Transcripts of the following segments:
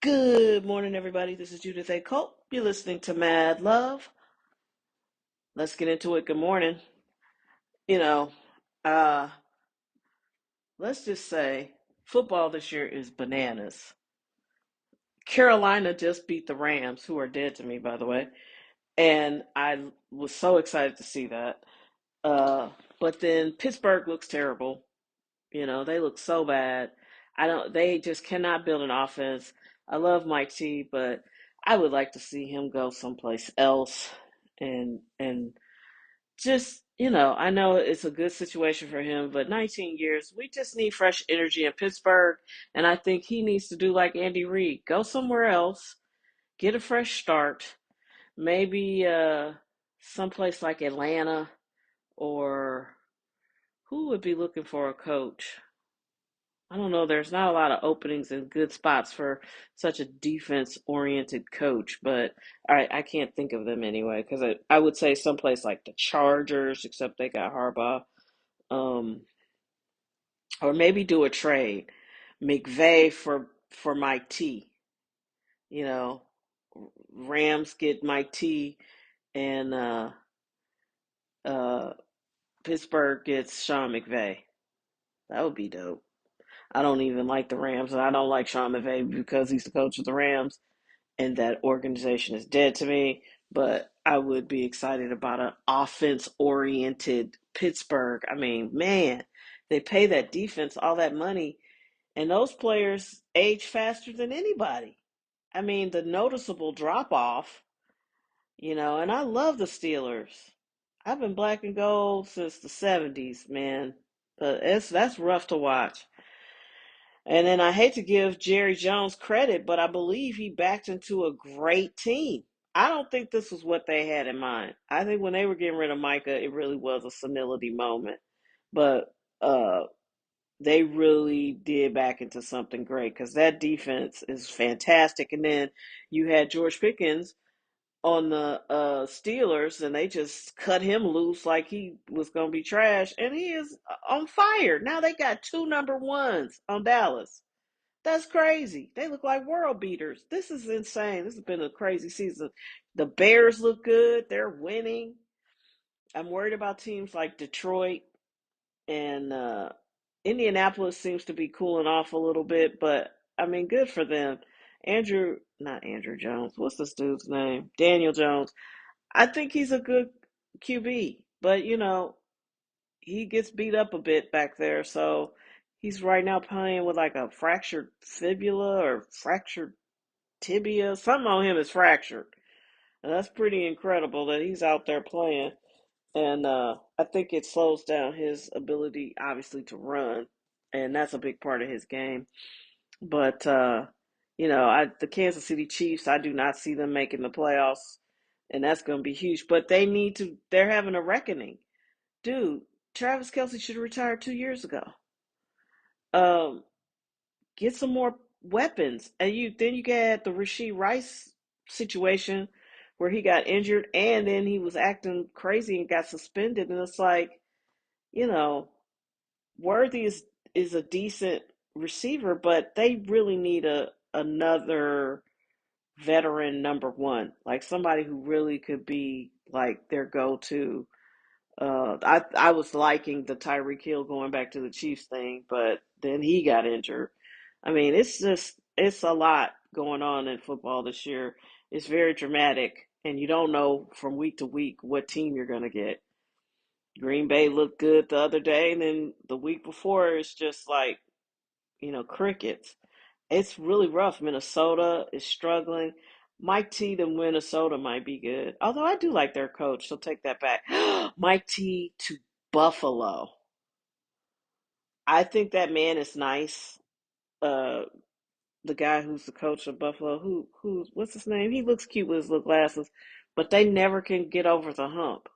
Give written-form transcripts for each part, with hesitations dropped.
Good morning, everybody. This is Judith A. Colt. You're listening to Mad Love. Let's get into it. Good morning. You know, uh, let's just say football this year is bananas. Carolina just beat the Rams, who are dead to me, by the way, and I was so excited to see that. But then Pittsburgh looks terrible. They look so bad. They just cannot build an offense. I love Mike T, but I would like to see him go someplace else and just, I know it's a good situation for him, but 19 years, we just need fresh energy in Pittsburgh. And I think he needs to do like Andy Reid, go somewhere else, get a fresh start, maybe someplace like Atlanta, or who would be looking for a coach? I don't know. There's not a lot of openings and good spots for such a defense-oriented coach, but I can't think of them anyway. Because I would say someplace like the Chargers, except they got Harbaugh, um, or maybe do a trade, McVay for Mike T. You know, Rams get Mike T, and uh, Pittsburgh gets Sean McVay. That would be dope. I don't even like the Rams, and I don't like Sean McVay because he's the coach of the Rams. And that organization is dead to me. But I would be excited about an offense oriented Pittsburgh. I mean, man, they pay that defense all that money, and those players age faster than anybody. I mean, the noticeable drop off, and I love the Steelers. I've been black and gold since the 70s, man. But that's rough to watch. And then I hate to give Jerry Jones credit, but I believe he backed into a great team. I don't think this was what they had in mind. I think when they were getting rid of Micah, it really was a senility moment. But uh, they really did back into something great because that defense is fantastic. And then you had George Pickens on the Steelers, and they just cut him loose like he was going to be trash. And he is on fire. Now they got two number ones on Dallas. That's crazy. They look like world beaters. This is insane. This has been a crazy season. The Bears look good. They're winning. I'm worried about teams like Detroit and Indianapolis seems to be cooling off a little bit, but I mean, good for them. Not Andrew Jones. What's this dude's name? Daniel Jones. I think he's a good QB, but he gets beat up a bit back there, so he's right now playing with like a fractured fibula or fractured tibia. Something on him is fractured. And that's pretty incredible that he's out there playing. And I think it slows down his ability, obviously, to run. And that's a big part of his game. But, the Kansas City Chiefs, I do not see them making the playoffs. And that's going to be huge. But they're having a reckoning. Dude, Travis Kelce should have retired 2 years ago. Um, get some more weapons. And then you get the Rashee Rice situation where he got injured and then he was acting crazy and got suspended. And it's like, you know, Worthy is a decent receiver, but they really need another veteran number one, like somebody who really could be like their go-to. I was liking the Tyreek Hill going back to the Chiefs thing, but then he got injured. I mean, it's a lot going on in football this year. It's very dramatic, and you don't know from week to week what team you're going to get. Green Bay looked good the other day, and then the week before it's just like, crickets. It's really rough. Minnesota is struggling. Mike T to Minnesota might be good. Although I do like their coach, so take that back. Mike T to Buffalo. I think that man is nice. Uh, the guy who's the coach of Buffalo, what's his name? He looks cute with his little glasses, but they never can get over the hump.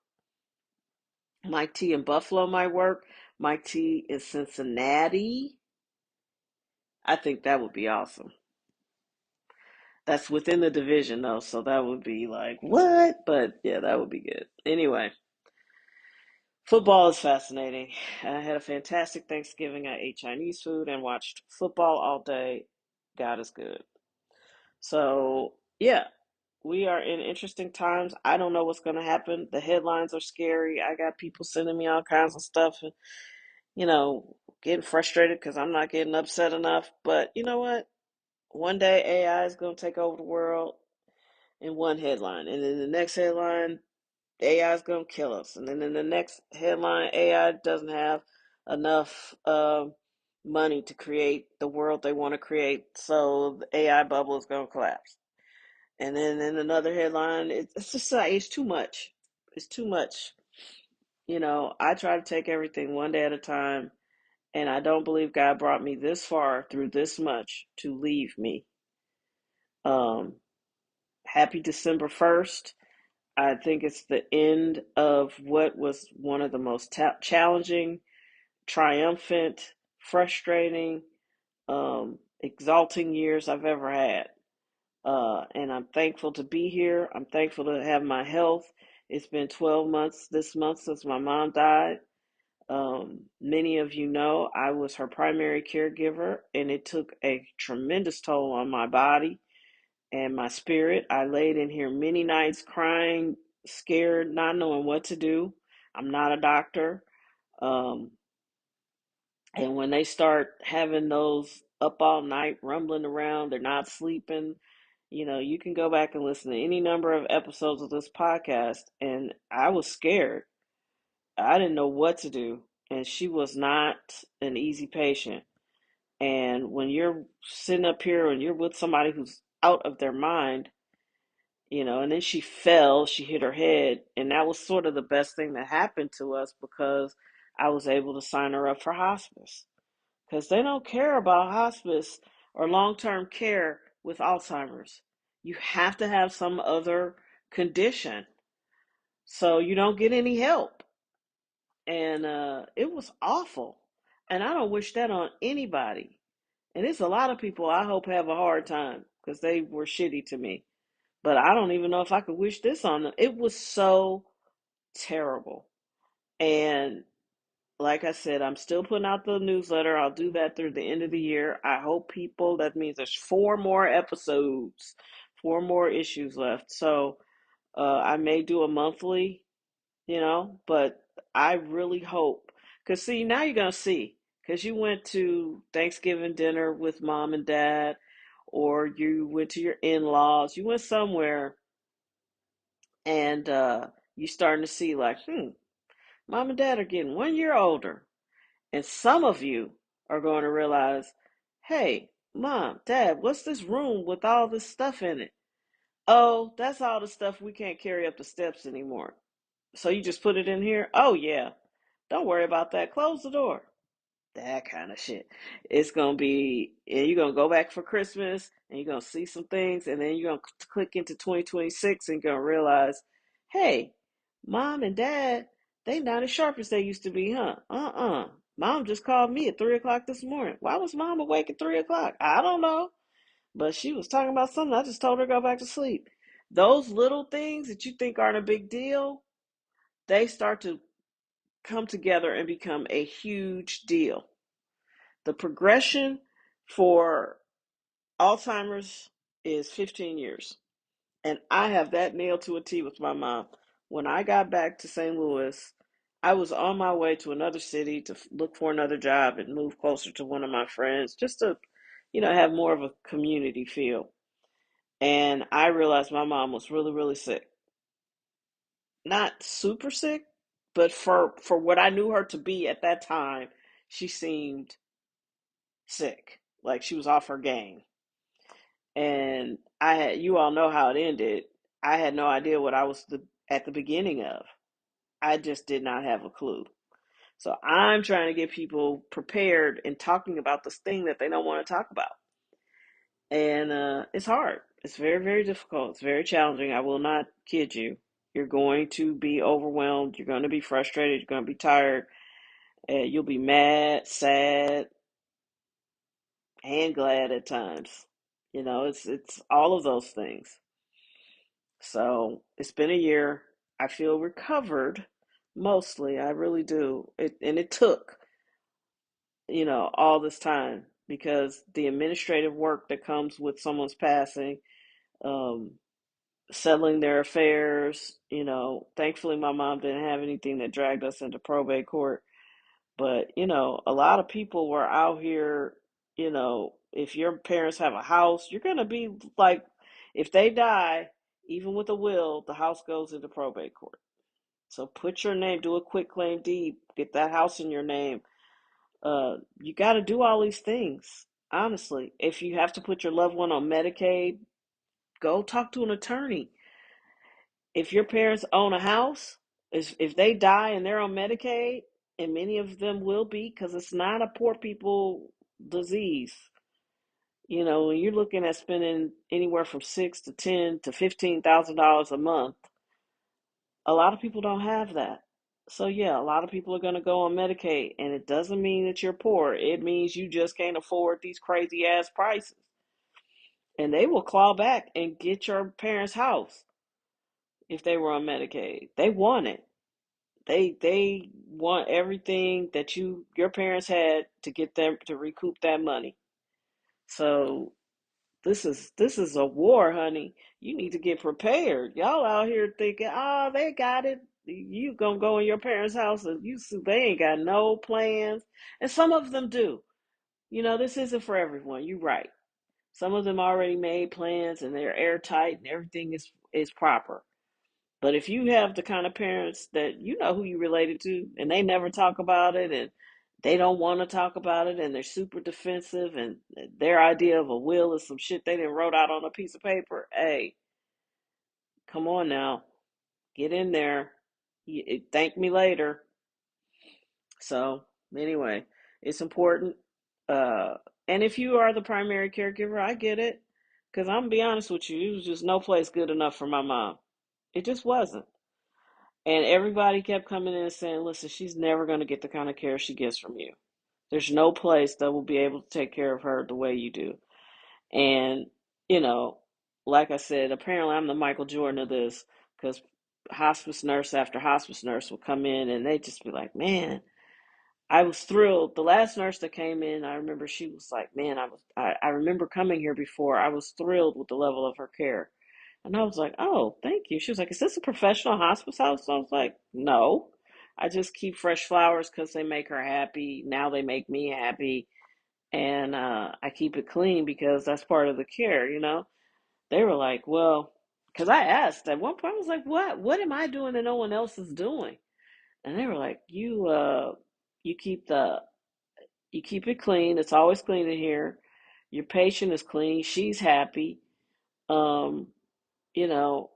Mike T in Buffalo might work. Mike T in Cincinnati. I think that would be awesome. That's within the division though, so that would be like, what? But yeah, that would be good. Anyway, football is fascinating. I had a fantastic Thanksgiving. I ate Chinese food and watched football all day. God is good. So, yeah, we are in interesting times. I don't know what's going to happen. The headlines are scary. I got people sending me all kinds of stuff, and, you know, getting frustrated because I'm not getting upset enough. But you know what? One day AI is going to take over the world in one headline, and then the next headline, AI is going to kill us. And then in the next headline, AI doesn't have enough money to create the world they want to create, so the AI bubble is going to collapse. And then in another headline, it's just like it's too much. It's too much. I try to take everything one day at a time, and I don't believe God brought me this far through this much to leave me. Um, Happy December 1st. I think it's the end of what was one of the most challenging, triumphant, frustrating, exalting years I've ever had. And I'm thankful to be here. I'm thankful to have my health. It's been 12 months this month since my mom died. Many of you know I was her primary caregiver, and it took a tremendous toll on my body and my spirit. I laid in here many nights crying, scared, not knowing what to do. I'm not a doctor. Um, and when they start having those up all night rumbling around, they're not sleeping. You can go back and listen to any number of episodes of this podcast. And I was scared. I didn't know what to do. And she was not an easy patient. And when you're sitting up here and you're with somebody who's out of their mind, and then she fell, she hit her head, and that was sort of the best thing that happened to us because I was able to sign her up for hospice because they don't care about hospice or long-term care with Alzheimer's. You have to have some other condition so you don't get any help. And it was awful. And I don't wish that on anybody. And it's a lot of people I hope have a hard time because they were shitty to me. But I don't even know if I could wish this on them. It was so terrible. And like I said, I'm still putting out the newsletter. I'll do that through the end of the year. I hope people, that means there's 4 more episodes, 4 more issues left. So I may do a monthly, but I really hope. Because, see, now you're going to see. Because you went to Thanksgiving dinner with mom and dad, or you went to your in laws, you went somewhere, and you starting to see, like, mom and dad are getting 1 year older. And some of you are going to realize, hey, mom, dad, what's this room with all this stuff in it? Oh, that's all the stuff we can't carry up the steps anymore. So you just put it in here? Oh, yeah. Don't worry about that. Close the door. That kind of shit. It's going to be, and you're going to go back for Christmas and you're going to see some things, and then you're going to click into 2026 and you're going to realize, hey, mom and dad, they not as sharp as they used to be, huh? Mom just called me at 3 o'clock this morning. Why was mom awake at 3 o'clock? I don't know. But she was talking about something. I just told her to go back to sleep. Those little things that you think aren't a big deal, they start to come together and become a huge deal. The progression for Alzheimer's is 15 years. And I have that nailed to a T with my mom. When I got back to St. Louis, I was on my way to another city to look for another job and move closer to one of my friends just to, have more of a community feel. And I realized my mom was really, really sick. Not super sick, but for what I knew her to be at that time, she seemed sick. Like she was off her game. And you all know how it ended. I had no idea what I was at the beginning of. I just did not have a clue. So I'm trying to get people prepared and talking about this thing that they don't want to talk about. And it's hard. It's very, very difficult. It's very challenging. I will not kid you. You're going to be overwhelmed. You're going to be frustrated. You're going to be tired. You'll be mad, sad, and glad at times. It's all of those things. So it's been a year. I feel recovered mostly. I really do. And it took, all this time. because the administrative work that comes with someone's passing, um, settling their affairs, thankfully my mom didn't have anything that dragged us into probate court. But, a lot of people were out here, if your parents have a house, you're going to be like, if they die, even with a will, the house goes into probate court. So put your name, do a quick claim deed, get that house in your name. You got to do all these things. Honestly, if you have to put your loved one on Medicaid, go talk to an attorney. If your parents own a house, if they die and they're on Medicaid, and many of them will be, because it's not a poor people disease. When you're looking at spending anywhere from six to ten to $15,000 a month, a lot of people don't have that. So yeah, a lot of people are going to go on Medicaid, and it doesn't mean that you're poor. It means you just can't afford these crazy ass prices, and they will claw back and get your parents' house if they were on Medicaid. They want it. They want everything that your parents had to get them to recoup that money. So this is a war, honey. You need to get prepared. Y'all out here thinking, oh, they got it. You gonna go in your parents' house and you see they ain't got no plans. And some of them do. This isn't for everyone. You're right. Some of them already made plans and they're airtight and everything is proper. But if you have the kind of parents that you know who you related to and they never talk about it and they don't want to talk about it and they're super defensive and their idea of a will is some shit they didn't wrote out on a piece of paper, hey, come on now, get in there. Thank me later. So anyway, it's important. Uh, and if you are the primary caregiver, I get it. Because I'm gonna be honest with you, it was just no place good enough for my mom. It just wasn't. And everybody kept coming in and saying, listen, she's never going to get the kind of care she gets from you. There's no place that will be able to take care of her the way you do. And, you know, like I said, apparently I'm the Michael Jordan of this because hospice nurse after hospice nurse will come in and they just be like, man, I was thrilled. The last nurse that came in, I remember she was like, man, I remember coming here before. I was thrilled with the level of her care. And I was like, oh, thank you. She was like, is this a professional hospice house? So I was like, no. I just keep fresh flowers because they make her happy. Now they make me happy. And I keep it clean because that's part of the care. They were like, well, because I asked at one point, I was like, what? What am I doing that no one else is doing? And they were like, you keep you keep it clean. It's always clean in here. Your patient is clean. She's happy. Um, you know,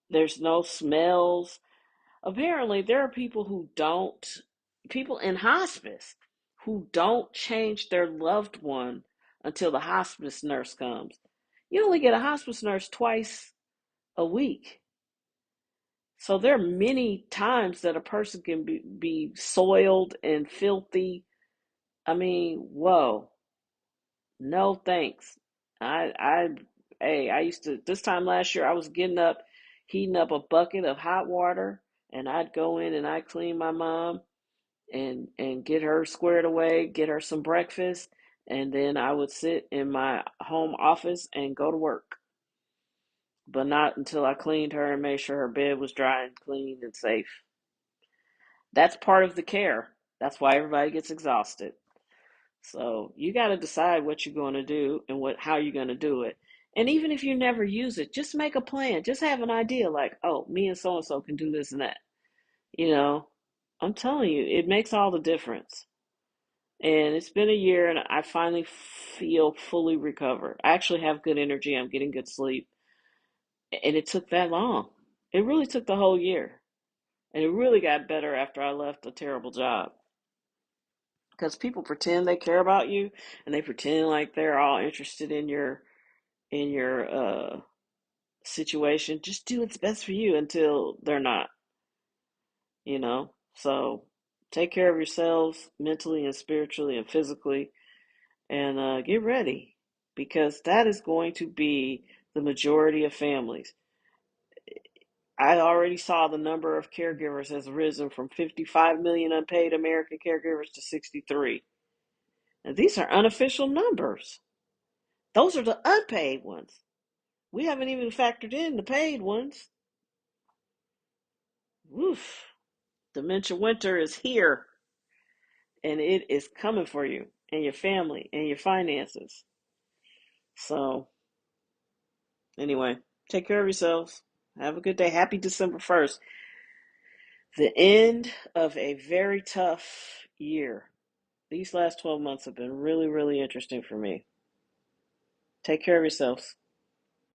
there's no smells. Apparently, there are people in hospice who don't change their loved one until the hospice nurse comes. You only get a hospice nurse twice a week. So there are many times that a person can be soiled and filthy. I mean, whoa, no thanks. I, hey, I used to, this time last year, I was heating up a bucket of hot water, and I'd go in and I'd clean my mom and get her squared away, get her some breakfast, and then I would sit in my home office and go to work. But not until I cleaned her and made sure her bed was dry and clean and safe. That's part of the care. That's why everybody gets exhausted. So you got to decide what you're going to do and how you're going to do it. And even if you never use it, just make a plan. Just have an idea like, oh, me and so and so can do this and that. You know, I'm telling you, it makes all the difference. And it's been a year and I finally feel fully recovered. I actually have good energy. I'm getting good sleep. And it took that long. It really took the whole year. And it really got better after I left a terrible job. Because people pretend they care about you and they pretend like they're all interested in your situation. Just do what's best for you until they're not. So take care of yourselves mentally and spiritually and physically, and get ready because that is going to be the majority of families. I already saw the number of caregivers has risen from 55 million unpaid American caregivers to 63. And these are unofficial numbers. Those are the unpaid ones. We haven't even factored in the paid ones. Woof. Dementia winter is here, and it is coming for you and your family and your finances. So, anyway, take care of yourselves. Have a good day. Happy December 1st. The end of a very tough year. These last 12 months have been really, really interesting for me. Take care of yourselves.